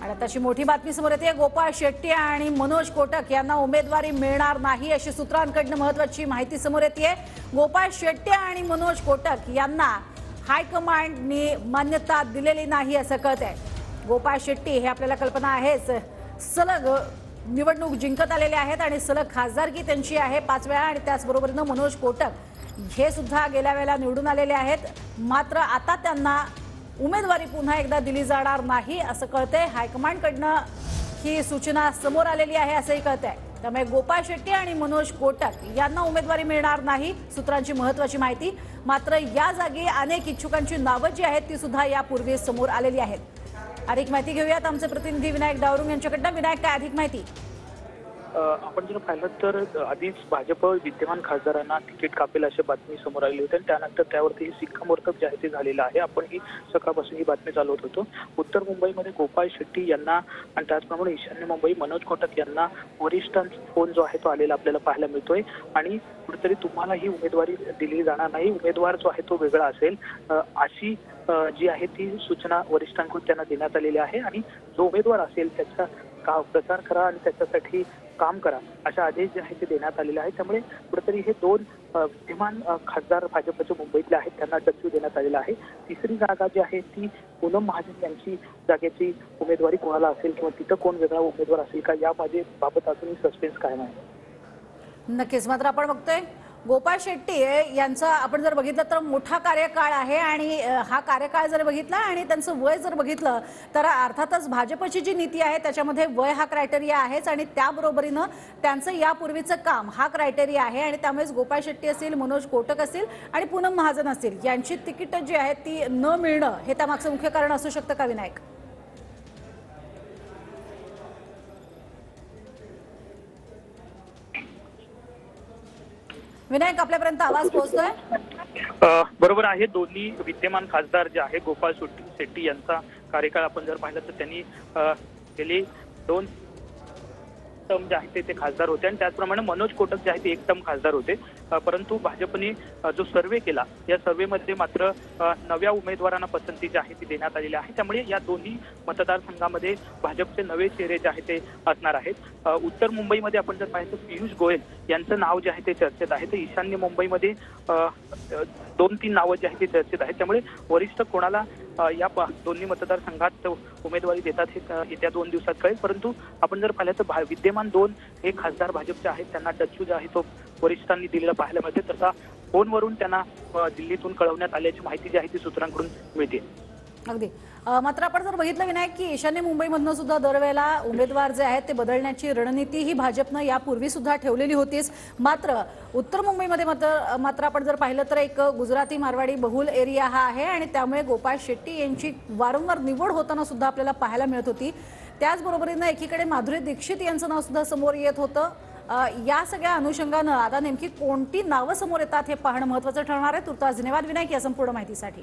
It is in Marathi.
आणि त्याची मोठी बातमी समोर येते। गोपाळ शेट्टी आणि मनोज कोटक यांना उमेदवारी मिळणार नाही अशी सूत्रांकडून महत्त्वाची माहिती समोर येते। गोपाळ शेट्टी आणि मनोज कोटक यांना हायकमांडने मान्यता दिलेली नाही असं कळतंय। गोपाळ शेट्टी हे आपल्याला कल्पना आहेच, सलग निवडणूक जिंकत आलेले आहेत आणि सलग खासदारकी त्यांची आहे 5 वेळा। आणि त्याचबरोबरीने मनोज कोटक हे सुद्धा गेल्या वेळेला निवडून आलेले आहेत, मात्र आता त्यांना उमेदवारी पुन्हा एकदा दिली जाणार नाही असं कळतंय। हायकमांडकडून ही सूचना समोर आलेली आहे असंही कळतंय। त्यामुळे गोपाळ शेट्टी आणि मनोज कोटक यांना उमेदवारी मिळणार नाही, सूत्रांची महत्त्वाची माहिती। मात्र या जागी अनेक इच्छुकांची नावं जी आहेत ती सुद्धा यापूर्वी समोर आलेली आहेत। अधिक माहिती घेऊयात आमचे प्रतिनिधी विनायक डावरुंग यांच्याकडून। विनायक, काय अधिक माहिती? आपण जर पाहिलं तर आधीच भाजप विद्यमान खासदारांना तिकीट कापेल अशी बातमी समोर आली होती आणि त्यानंतर त्यावरती शिक्कामोर्तब जे आहे ते झालेलं आहे। आपण ही सकाळपासून ही बातमी चालवत होतो। उत्तर मुंबईमध्ये गोपाळ शेट्टी यांना आणि त्याचप्रमाणे ईशान्य मुंबई मनोज कोटक यांना वरिष्ठांचा फोन जो आहे तो आलेला आपल्याला पाहायला मिळतोय आणि कुठेतरी तुम्हाला ही उमेदवारी दिली जाणार नाही, उमेदवार जो आहे तो वेगळा असेल अशी जी आहे ती सूचना वरिष्ठांकडून त्यांना देण्यात आलेली आहे। आणि जो उमेदवार असेल त्याचा प्रचार करा आणि त्याच्यासाठी काम करा अशा आदेश जे आहे ते देण्यात आलेले आहेत। त्यामुळे कुठेतरी हे दोन विद्यमान खासदार भाजपचे मुंबईतले आहेत त्यांना डच्चू देण्यात आलेला आहे। तिसरी जागा जी आहे ती पूनम महाजन यांची जागेची उमेदवारी कोणाला असेल किंवा तिथं कोण वेगळा उमेदवार असेल का यामध्ये बाबत अजूनही सस्पेन्स कायम आहे। नक्कीच, मात्र आपण बघतोय गोपाळ शेट्टी यांचा आपण जर बघितलं तर मोठा कार्यकाळ आहे आणि हा कार्यकाळ जर बघितला आणि त्यांचं वय जर बघितलं तर अर्थातच भाजपची जी नीती आहे त्याच्यामध्ये वय हा क्रायटेरिया आहेच आणि त्याबरोबरीनं त्यांचं यापूर्वीचं काम हा क्रायटेरिया आहे। आणि त्यामुळेच गोपाळ शेट्टी असेल, मनोज कोटक असेल आणि पूनम महाजन असतील यांची तिकीट जी आहेत ती न मिळणं हे त्यामागचं मुख्य कारण असू शकतं का विनायक? विनायक, आपल्यापर्यंत आवाज पोहोचतोय? बरोबर आहे। दोन्ही विद्यमान खासदार जे आहे गोपाळ शेट्टी यांचा कार्यकाळ आपण जर पाहिलं तर त्यांनी गेले 2 टर्म जे आहे ते खासदार होते आणि त्याचप्रमाणे मनोज कोटक जे आहे ते 1 टर्म खासदार होते। परंतु भाजपने जो सर्वे केला या सर्वेमध्ये मात्र नव्या उमेदवारांना पसंती जी आहे ती देण्यात आलेली आहे। त्यामुळे या दोन्ही मतदारसंघामध्ये भाजपचे नवे चेहरे जे आहे ते असणार आहेत। उत्तर मुंबईमध्ये आपण जर पाहिलं तर पियुष गोयल यांचं नाव जे आहे ते चर्चेत आहे, तर ईशान्य मुंबईमध्ये 2-3 नावं जी आहे ती चर्चेत आहेत। त्यामुळे वरिष्ठ कोणाला या दोन्ही मतदारसंघात उमेदवारी देतात हे येत्या 2 दिवसात कळेल। परंतु आपण जर पाहिलं तर विद्यमान 2 हे खासदार भाजपचे आहेत त्यांना डच्चू जो आहे तो वरिष्ठांनी दिलेला पाहायला मिळते। तसा फोनवरून त्यांना दिल्लीतून कळवण्यात आल्याची माहिती जी आहे ती सूत्रांकडून मिळते। अगदी, मात्र आपण जर बघितलं विनायक की ईशान्य मुंबईमधनं सुद्धा दरवेळेला उमेदवार जे आहेत ते बदलण्याची रणनीती ही भाजपनं यापूर्वी सुद्धा ठेवलेली होतीच। मात्र उत्तर मुंबईमध्ये मात्र आपण जर पाहिलं तर एक गुजराती मारवाडी बहुल एरिया हा आहे आणि त्यामुळे गोपाळ शेट्टी यांची वारंवार निवड होताना सुद्धा आपल्याला पाहायला मिळत होती। त्याचबरोबरीनं एकीकडे माधुरी दीक्षित यांचं नाव सुद्धा समोर येत होतं। या सगळ्या अनुषंगानं आता नेमकी कोणती नावं समोर येतात हे पाहणं महत्त्वाचं ठरणार आहे। तुर्तास धन्यवाद विनायक या संपूर्ण माहितीसाठी।